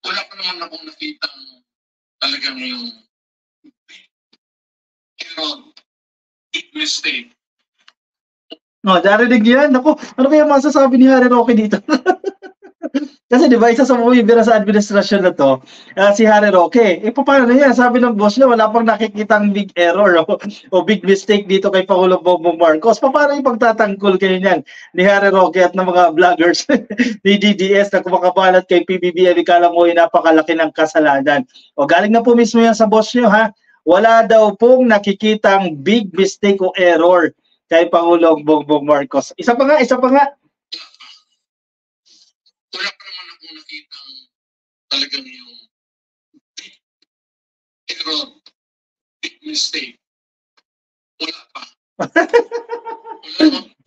wala pa naman akong nakitang talagang yung big mistake. No, narinig yan. Naku, ano kaya masasabi ni Harry Roque dito? Kasi di ba, isa sa bumibira sa administrasyon na to, si Harry Roque. Paano na yan? Sabi ng boss niya, wala pang nakikitang big error o big mistake dito kay Pangulong Bongbong Marcos. Paano yung pagtatanggol kayo niyan ni Harry Roque at ng mga vloggers ni DDS na kumakabalat kay PBBM? Ikala mo yung napakalaki ng kasalanan. O galing na po mismo yan sa boss niyo, ha? Wala daw pong nakikitang big mistake o error kay Pangulong Bongbong Marcos. Isa pa nga. Wala pa naman akong nakitang talagang yung big error, big mistake. Wala pa.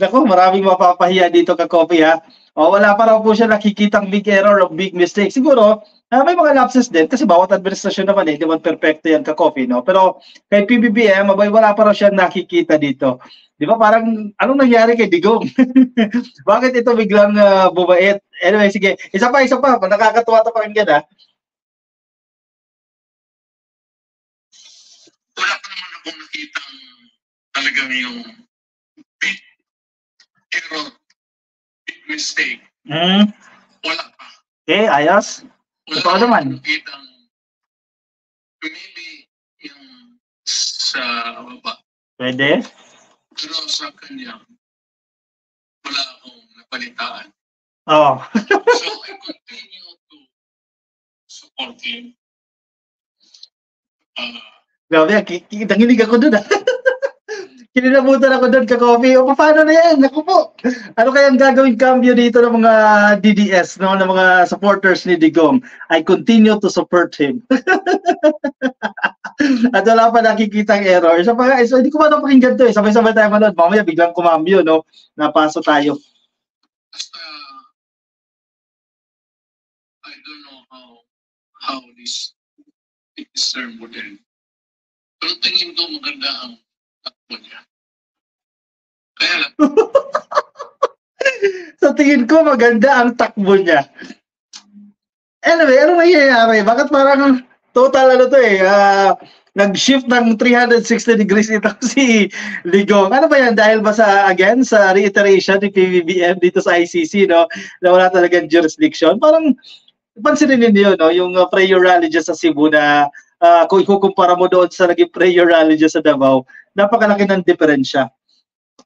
Naku, maraming mapapahiya dito ka Coffee, ha? O, wala pa raw po siya nakikitang big error o big mistake. Siguro, may mga lapses din kasi bawat administrasyon naman hindi man perfecto yan ka Coffee, no? Pero kay PBBM, wala pa raw siya nakikita dito. Di ba parang anong nangyari kay Digong? Bakit ito biglang bumait? Anyway, sige. Isa pa. Nakakatuwa ito pakinggan, ha? Wala pa naman akong nakitang talagang yung big error, big mistake. Wala pa. Okay, ayos. Ito naman. Nakitang maybe yung sa baba. Pwede? Pero sa kanya, wala akong napalitaan. Oh. So I continue to support him. Grabe, nanginig ako doon, ha? Kininabutan ako doon ka Coffee. O paano na yan? Naku po. Ano kayang gagawin cambio dito ng mga DDS, no? Ng mga supporters ni Digong? I continue to support him. At wala pa nakikitang error. So hindi ko pa napakinggan to, eh. Sabay-sabay tayo manood. Mamaya biglang kumambyo, no? Napaso tayo. I don't know how this term would end. Pero tingin ko maganda ang takbo niya. Kaya lang. Sa tingin ko maganda ang takbo niya. Anyway, ano nangyayari? Bakit parang total nag-shift ng 360 degrees ito si Digong. Ano ba yan? Dahil ba sa reiteration ni PBBM dito sa ICC, no? Na wala talagang jurisdiction. Parang pansinin niyo, no? Yung prayer rally dyan sa Cebu na kung ikukumpara mo doon sa naging prayer rally dyan sa Davao, napakalaki ng diferensya.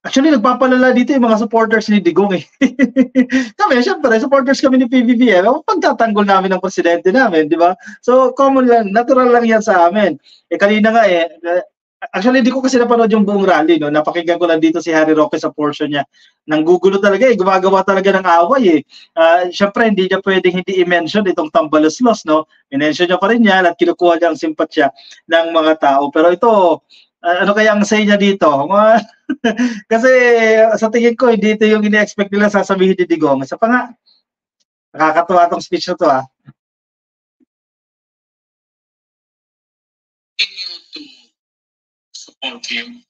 Actually, nagpapalala dito yung mga supporters ni Digong, eh. Kami, syempre, supporters kami ni PBBM. Pagtatanggol namin ng presidente namin, di ba? So, common lang, natural lang yan sa amin. Kanina nga, actually, hindi ko kasi napanood yung buong rally, no? Napakinggan ko lang dito si Harry Roque sa portion niya. Nanggugulo talaga, gumagawa talaga ng away, eh. Syempre, hindi niya pwedeng hindi i-mention itong tambaluslos, no? I-mention niya pa rin yan at kinukuha niya ang simpatya ng mga tao. Pero ito, ano kaya ang say niya dito? Kasi sa tingin ko, hindi ito yung ine-expect nila sasabihin ni Digong. Isa pa nga, nakakatuwa itong speech na to, ha? Continue to support him.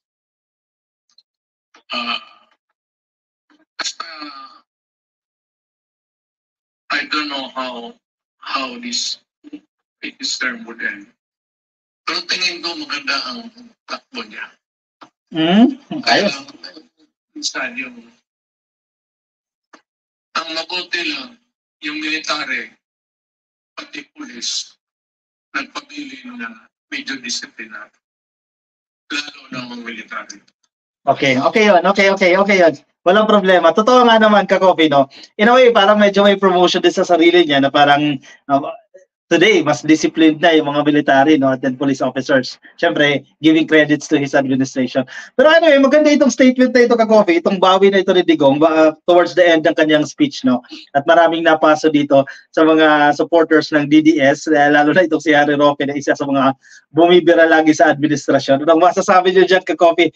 I don't know how this term would end. Pero tingin ko maganda ang takbo niya. Kaya lang, minsan ang mabuti lang, yung military, pati pulis, nagpapili na medyo disciplinary. Lalo na ang military. Okay yun. Walang problema. Totoo nga naman ka Coffee, no? In a way, parang medyo may promotion din sa sarili niya na parang today, mas disciplined na yung mga military, no, at then police officers. Siyempre, giving credits to his administration. Pero anyway, maganda itong statement na ito ka Coffee, itong bawi na ito ni Digong towards the end ng kanyang speech, no? At maraming napaso dito sa mga supporters ng DDS, lalo na itong si Harry Roque na isa sa mga bumibira lagi sa administrasyon. Anong masasabi niyo dyan ka Coffee?